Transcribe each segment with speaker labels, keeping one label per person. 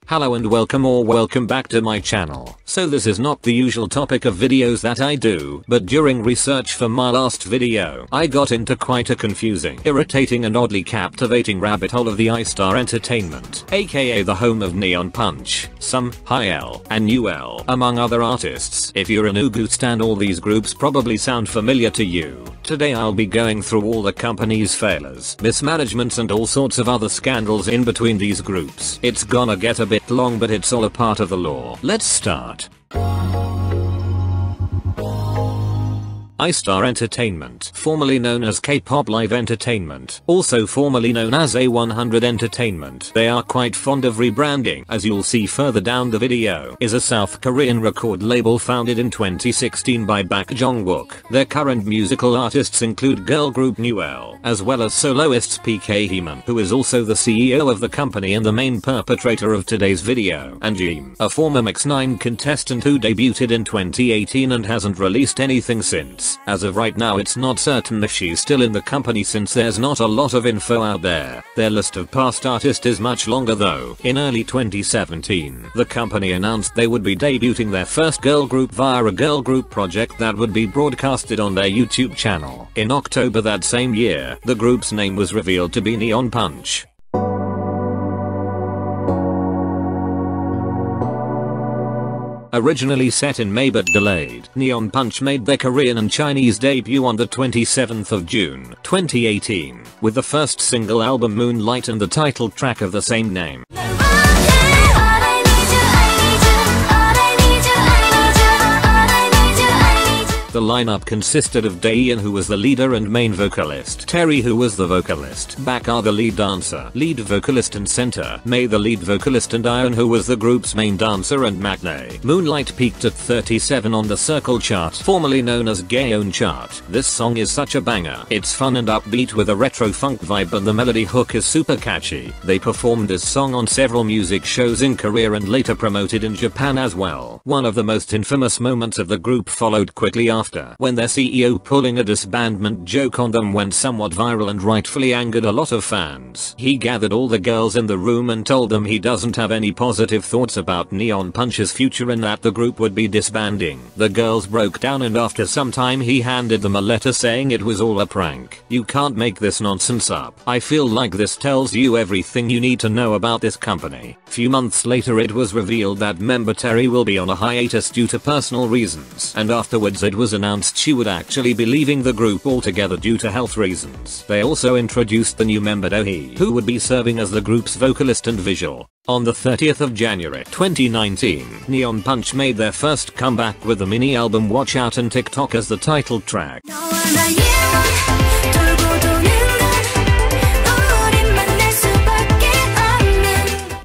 Speaker 1: Hello and welcome back to my channel. So this is not the usual topic of videos that I do, but during research for my last video, I got into quite a confusing, irritating and oddly captivating rabbit hole of the I-Star Entertainment, aka the home of Neonpunch, Xumdayeon, and newwl, among other artists. If you're a nugu stan, all these groups probably sound familiar to you. Today I'll be going through all the company's failures, mismanagements and all sorts of other scandals in between these groups. It's gonna get a bit long, but it's all a part of the law. Let's start. I-Star Entertainment, formerly known as Kpop Live Entertainment, also formerly known as A100 Entertainment. They are quite fond of rebranding, as you'll see further down the video, is a South Korean record label founded in 2016 by Bak Jongwook. Their current musical artists include girl group Newl, as well as soloists PK Heeman, who is also the CEO of the company and the main perpetrator of today's video, and Jim, a former Mix9 contestant who debuted in 2018 and hasn't released anything since. As of right now, it's not certain if she's still in the company since there's not a lot of info out there. Their list of past artists is much longer though. In early 2017, the company announced they would be debuting their first girl group via a girl group project that would be broadcasted on their YouTube channel. In October that same year, the group's name was revealed to be Neonpunch. Originally set in May but delayed, Neonpunch made their Korean and Chinese debut on the 27th of June, 2018, with the first single album Moonlight and the title track of the same name. The lineup consisted of Daeyeon, who was the leader and main vocalist, Terry, who was the vocalist, Baka the lead dancer, lead vocalist and center, May the lead vocalist, and Ion, who was the group's main dancer and maknae. Moonlight peaked at 37 on the Circle chart, formerly known as Gaon chart. This song is such a banger. It's fun and upbeat with a retro funk vibe, and the melody hook is super catchy. They performed this song on several music shows in Korea and later promoted in Japan as well. One of the most infamous moments of the group followed quickly after, when their CEO pulling a disbandment joke on them went somewhat viral and rightfully angered a lot of fans. He gathered all the girls in the room and told them he doesn't have any positive thoughts about Neonpunch's future and that the group would be disbanding. The girls broke down, and after some time he handed them a letter saying it was all a prank. You can't make this nonsense up. I feel like this tells you everything you need to know about this company. Few months later it was revealed that member Terry will be on a hiatus due to personal reasons, and afterwards it was announced she would actually be leaving the group altogether due to health reasons. They also introduced the new member Dohee, who would be serving as the group's vocalist and visual. On the 30th of January 2019, Neonpunch made their first comeback with the mini album Watch Out and TikTok as the title track,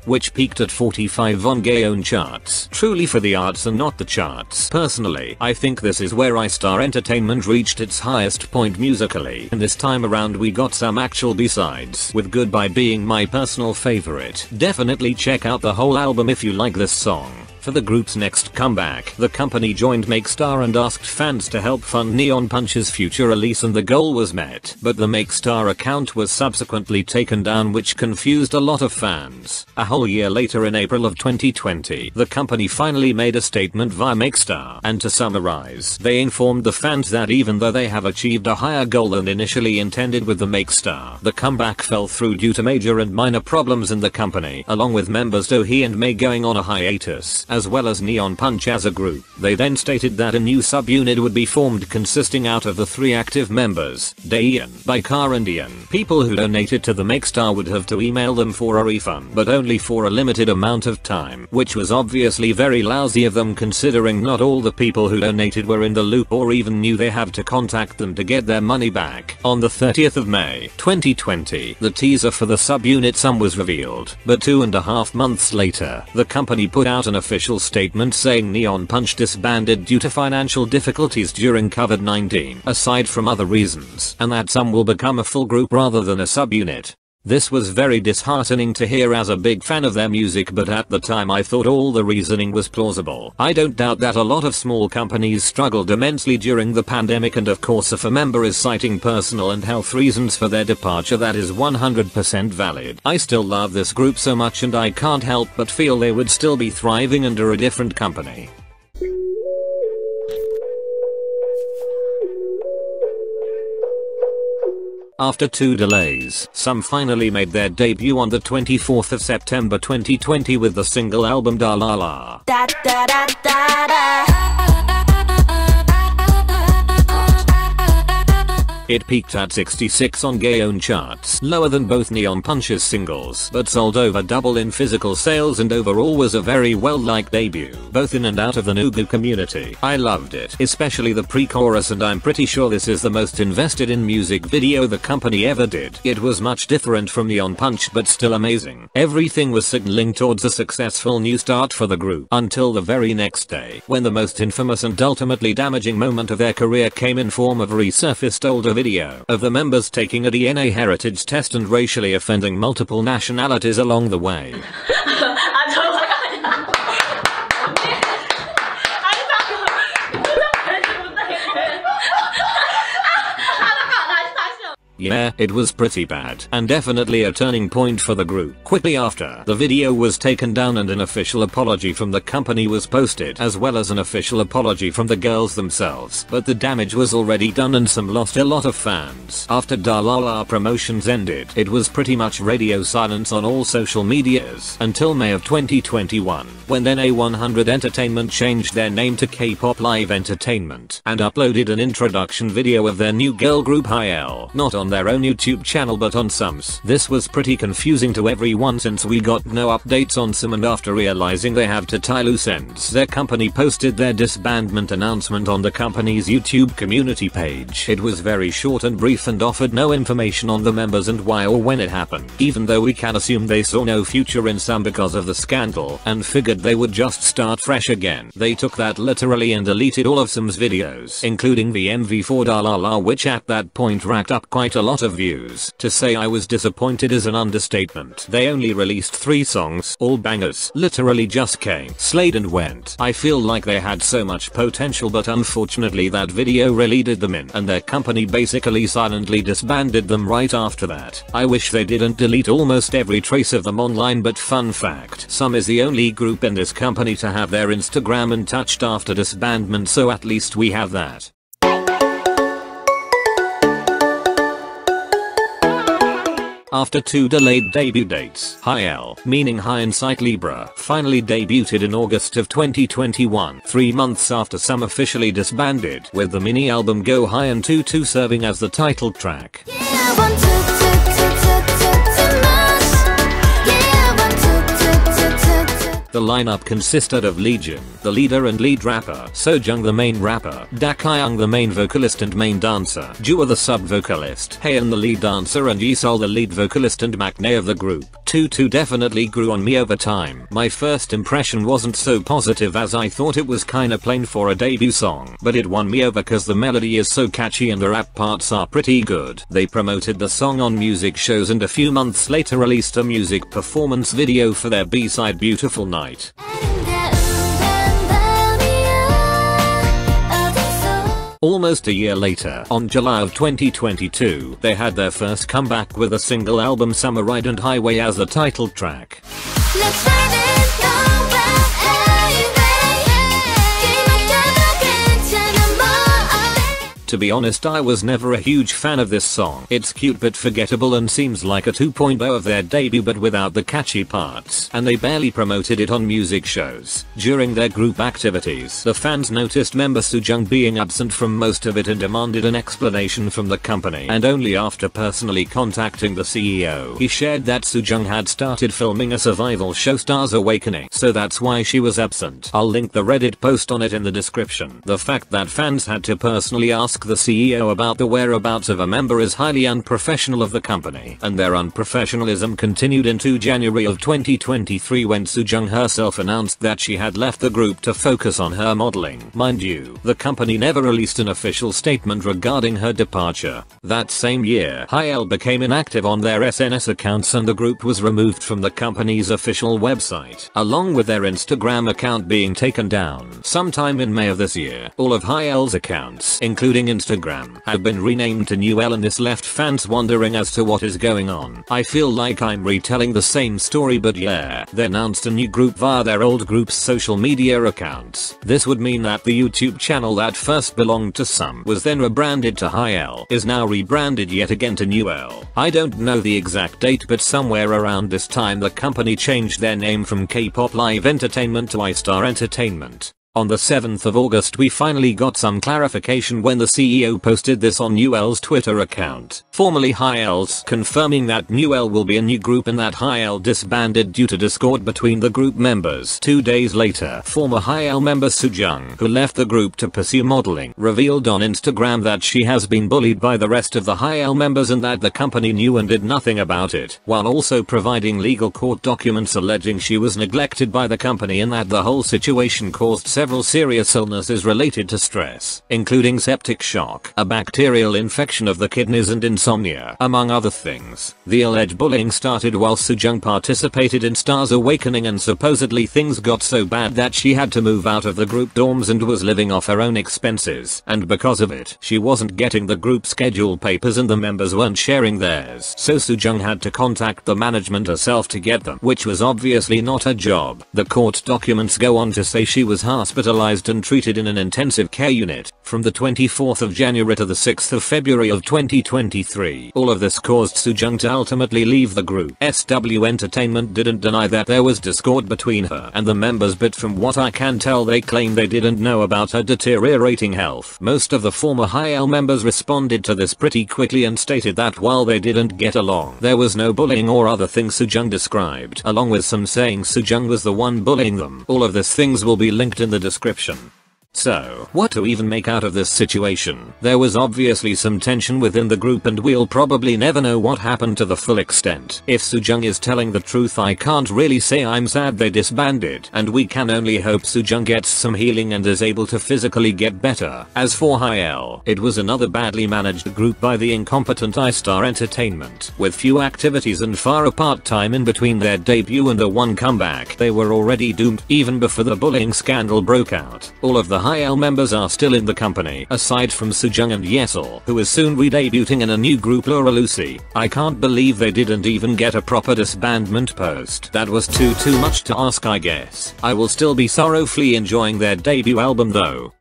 Speaker 1: which peaked at 45 on Gaon charts. Truly for the arts and not the charts. Personally, I think this is where I-Star Entertainment reached its highest point musically, and this time around we got some actual B-sides, with Goodbye being my personal favorite. Definitely check out the whole album if you like this song. For the group's next comeback, the company joined Makestar and asked fans to help fund Neonpunch's future release, and the goal was met, but the Makestar account was subsequently taken down, which confused a lot of fans. A whole year later, in April of 2020, the company finally made a statement via Makestar, and to summarize, they informed the fans that even though they have achieved a higher goal than initially intended with the Makestar, the comeback fell through due to major and minor problems in the company, along with members Dohee and May going on a hiatus, as well as Neonpunch as a group. They then stated that a new subunit would be formed consisting out of the three active members, Daeyeon, Baka and Ion. People who donated to the Makestar would have to email them for a refund, but only for a limited amount of time, which was obviously very lousy of them considering not all the people who donated were in the loop or even knew they had to contact them to get their money back. On the 30th of May, 2020, the teaser for the subunit Sum was revealed, but 2.5 months later, the company put out an official statement saying Neonpunch disbanded due to financial difficulties during COVID-19, aside from other reasons, and that Sum will become a full group rather than a subunit. This was very disheartening to hear as a big fan of their music, but at the time I thought all the reasoning was plausible. I don't doubt that a lot of small companies struggled immensely during the pandemic, and of course if a member is citing personal and health reasons for their departure, that is 100% valid. I still love this group so much and I can't help but feel they would still be thriving under a different company. After 2 delays, XUM finally made their debut on the 24th of September 2020 with the single album Dalala. It peaked at 66 on Gaon charts, lower than both Neonpunch's singles, but sold over double in physical sales and overall was a very well-liked debut, both in and out of the nugu community. I loved it, especially the pre-chorus, and I'm pretty sure this is the most invested in music video the company ever did. It was much different from Neonpunch but still amazing. Everything was signaling towards a successful new start for the group, until the very next day, when the most infamous and ultimately damaging moment of their career came in form of a resurfaced older video of the members taking a DNA heritage test and racially offending multiple nationalities along the way. Yeah, it was pretty bad, and definitely a turning point for the group. Quickly after, the video was taken down and an official apology from the company was posted, as well as an official apology from the girls themselves, but the damage was already done and XUM lost a lot of fans. After Dalala promotions ended, it was pretty much radio silence on all social medias, until May of 2021, when then A100 Entertainment changed their name to kpopliveentertainment, and uploaded an introduction video of their new girl group hiwaysoojung, not on their own YouTube channel but on XUM's. This was pretty confusing to everyone since we got no updates on XUM, and after realizing they have to tie loose ends, their company posted their disbandment announcement on the company's YouTube community page. It was very short and brief and offered no information on the members and why or when it happened, even though we can assume they saw no future in XUM because of the scandal and figured they would just start fresh again. They took that literally and deleted all of XUM's videos, including the MV4 Dalala, which at that point racked up quite a lot of views. To say I was disappointed is an understatement. They only released 3 songs, all bangers, literally just came, slayed and went. I feel like they had so much potential, but unfortunately that video really did them in, and their company basically silently disbanded them right after that. I wish they didn't delete almost every trace of them online, but fun fact, XUM is the only group in this company to have their Instagram untouched after disbandment, so at least we have that. After 2 delayed debut dates, hiwaysoojung, meaning High in Sight Libra, finally debuted in August of 2021, 3 months after XUM officially disbanded, with the mini album Go High and Hiltootoo serving as the title track. The lineup consisted of Legion, the leader and lead rapper, Soojung the main rapper, Dakyoung the main vocalist and main dancer, Jua the sub-vocalist, Haeyeon the lead dancer, and Yesol the lead vocalist and maknae of the group. Hiltootoo definitely grew on me over time. My first impression wasn't so positive, as I thought it was kinda plain for a debut song, but it won me over cause the melody is so catchy and the rap parts are pretty good. They promoted the song on music shows and a few months later released a music performance video for their B-side Beautiful Night. Almost a year later, on July of 2022, they had their first comeback with a single album Summer Ride and Highway as the title track. Let's ride it, To be honest, I was never a huge fan of this song. It's cute but forgettable and seems like a 2.0 of their debut but without the catchy parts, and they barely promoted it on music shows. During their group activities, the fans noticed member Soojung being absent from most of it and demanded an explanation from the company, and only after personally contacting the CEO, he shared that Soojung had started filming a survival show Stars Awakening, so that's why she was absent. I'll link the Reddit post on it in the description. The fact that fans had to personally ask the CEO about the whereabouts of a member is highly unprofessional of the company, and their unprofessionalism continued into January of 2023 when Soojung herself announced that she had left the group to focus on her modeling. Mind you, the company never released an official statement regarding her departure. That same year, Newl became inactive on their SNS accounts and the group was removed from the company's official website, along with their Instagram account being taken down. Sometime in May of this year, all of Newl's accounts, including Instagram, have been renamed to Newl, and this left fans wondering as to what is going on. I feel like I'm retelling the same story, but yeah, they announced a new group via their old group's social media accounts. This would mean that the YouTube channel that first belonged to some was then rebranded to Newl, is now rebranded yet again to Newl. I don't know the exact date, but somewhere around this time the company changed their name from kpopliveentertainment to I-Star Entertainment. On the 7th of August we finally got some clarification when the CEO posted this on Newl's Twitter account, formerly Newl's, confirming that Newl will be a new group and that Newl disbanded due to discord between the group members. 2 days later, former Newl member Soojung, who left the group to pursue modeling, revealed on Instagram that she has been bullied by the rest of the Newl members and that the company knew and did nothing about it, while also providing legal court documents alleging she was neglected by the company and that the whole situation caused several serious illnesses related to stress, including septic shock, a bacterial infection of the kidneys and insomnia, among other things. The alleged bullying started while Soojung participated in Star's Awakening, and supposedly things got so bad that she had to move out of the group dorms and was living off her own expenses, and because of it, she wasn't getting the group schedule papers and the members weren't sharing theirs, so Soojung had to contact the management herself to get them, which was obviously not her job. The court documents go on to say she was hospitalized and treated in an intensive care unit from the 24th of January to the 6th of February of 2023. All of this caused Soojung to ultimately leave the group. SW Entertainment didn't deny that there was discord between her and the members, but from what I can tell they claim they didn't know about her deteriorating health. Most of the former Newl members responded to this pretty quickly and stated that while they didn't get along, there was no bullying or other things Soojung described, along with some saying Soojung was the one bullying them. All of these things will be linked in the description. So, what to even make out of this situation? There was obviously some tension within the group and we'll probably never know what happened to the full extent. If Soojung is telling the truth, I can't really say I'm sad they disbanded, and we can only hope Soojung gets some healing and is able to physically get better. As for Newl, it was another badly managed group by the incompetent I-Star Entertainment, with few activities and far apart time in between their debut and the one comeback. They were already doomed even before the bullying scandal broke out. All of the Newl members are still in the company, aside from Soojung and Yesil, who is soon re-debuting in a new group, Laura Lucy. I can't believe they didn't even get a proper disbandment post. That was too much to ask, I guess. I will still be sorrowfully enjoying their debut album though.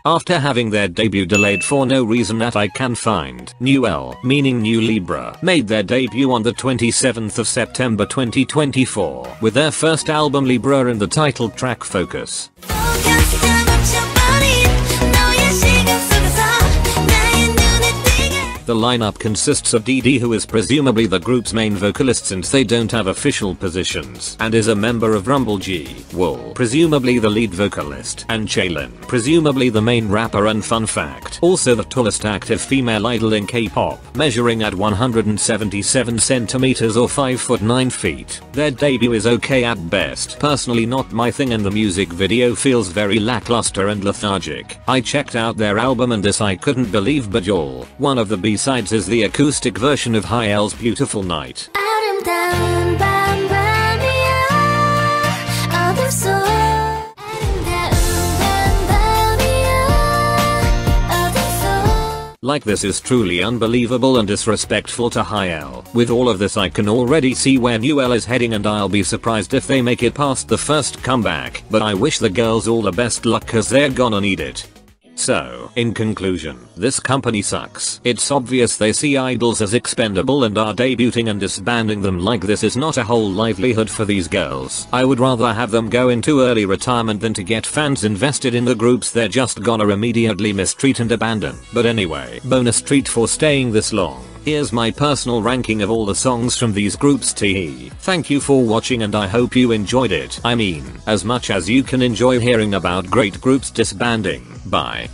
Speaker 1: After having their debut delayed for no reason that I can find, Newl, meaning New Libra, made their debut on the 27th of September 2024 with their first album Libra and the title track Focus. The lineup consists of Didi, who is presumably the group's main vocalist since they don't have official positions, and is a member of rumblegdidi, presumably the lead vocalist, and Chaelin, presumably the main rapper, and fun fact, also the tallest active female idol in K-pop, measuring at 177 centimeters or 5 foot 9 feet. Their debut is okay at best, personally not my thing, and the music video feels very lackluster and lethargic. I checked out their album and this I couldn't believe, but y'all, one of the B-sides is the acoustic version of Newl's Beautiful Night. Like, this is truly unbelievable and disrespectful to Newl. With all of this I can already see where Newl is heading and I'll be surprised if they make it past the first comeback, but I wish the girls all the best luck cause they're gonna need it. So, in conclusion, this company sucks. It's obvious they see idols as expendable and are debuting and disbanding them like this is not a whole livelihood for these girls. I would rather have them go into early retirement than to get fans invested in the groups they're just gonna immediately mistreat and abandon. But anyway, bonus treat for staying this long. Here's my personal ranking of all the songs from these groups. Thank you for watching and I hope you enjoyed it. I mean, as much as you can enjoy hearing about great groups disbanding. Bye.